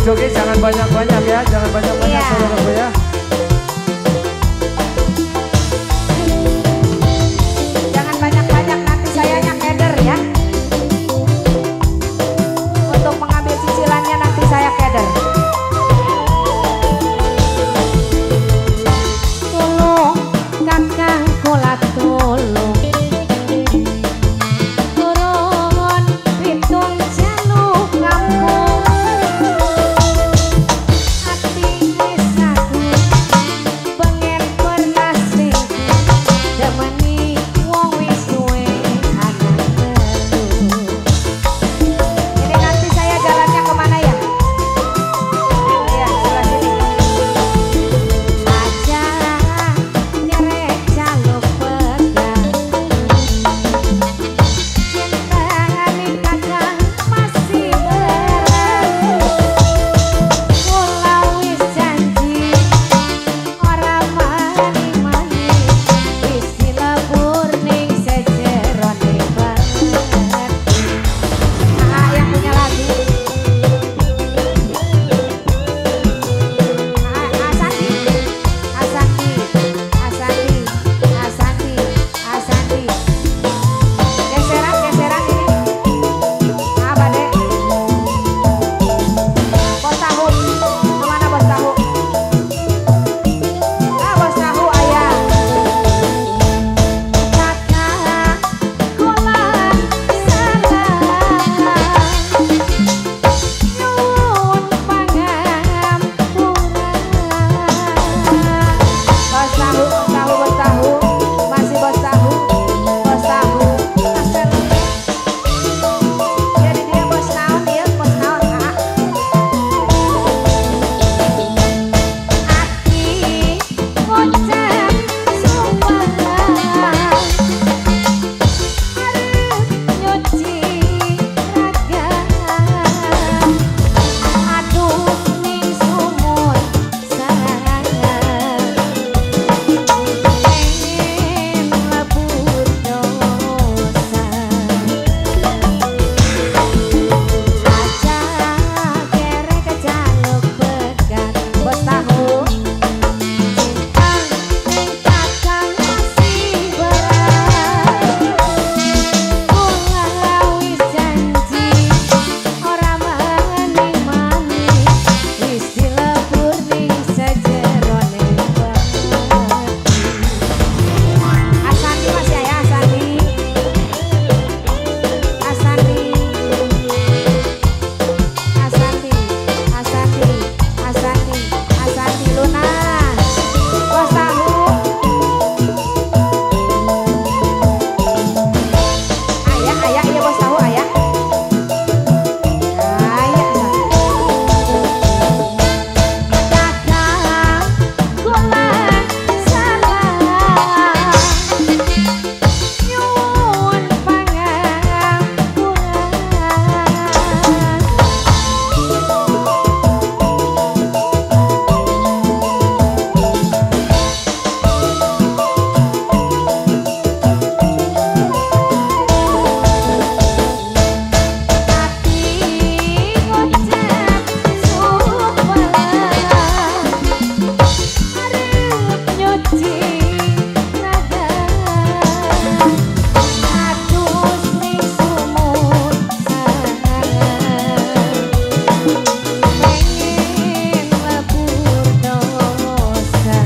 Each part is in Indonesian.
joget jangan banyak-banyak ya, jangan banyak-banyak saudaraku ya. Jangan banyak-banyak nanti sayanya keder ya. Untuk mengambil cicilannya nanti saya keder. Tolong kakang kula tolong. Turun pitung jaluk kampung. Ati wis aku pengen pernah selingkuh. Damani wong wis duwe anak telu. Ini nanti saya jalannya kemana ya? Ya, sebelah sini. Aja nyerek jaluk pegang. Cinta ning kakang masih berat. Kula wis janji ora mani-mani. Wis dilebur ning sejerone banget. Yang punya lagu Asandi. Geseran ini. Apa dek? Bos tahu. Kemana bos tahu? Bos tahu ayah. Kakak kula salah. Nyuwun pangampura. Bos tahu, masih bos tahu. Jadi dia bos naon dia, bos naon. Ati ngucap sumpah. Arep nyuci raga. Aduh ning sumur sarangan. Pengen lebur dosa. Aja kere kejaluk pegat. Bos tahu cinta ning kakang masih berat. Kula wis janji ora mani-mani. Wis dilebur ning sejerone banget. Asandi masih ya Asandi. Asandi lunas. Bos tahu. Ayah, iya bos tahu ayah. Ayah. Kakak kula salah. Nyuwun pangampura. Ati ngucap sumpah. Arep nyuci raga. Adus ning sumur sarangan. Pengen lebur dosa.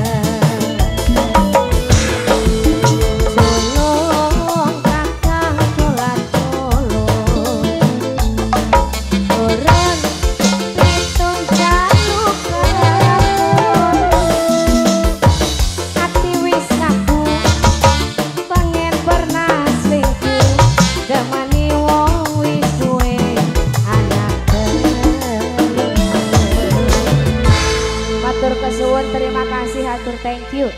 Tolong kakang kula tolong. Turun pitung jaluk kampung. Ati wis aku pengen pernah selingkuh. Damani wong wis duwe anak telu. Matur kesuwun, terima kasih, hatur thank you.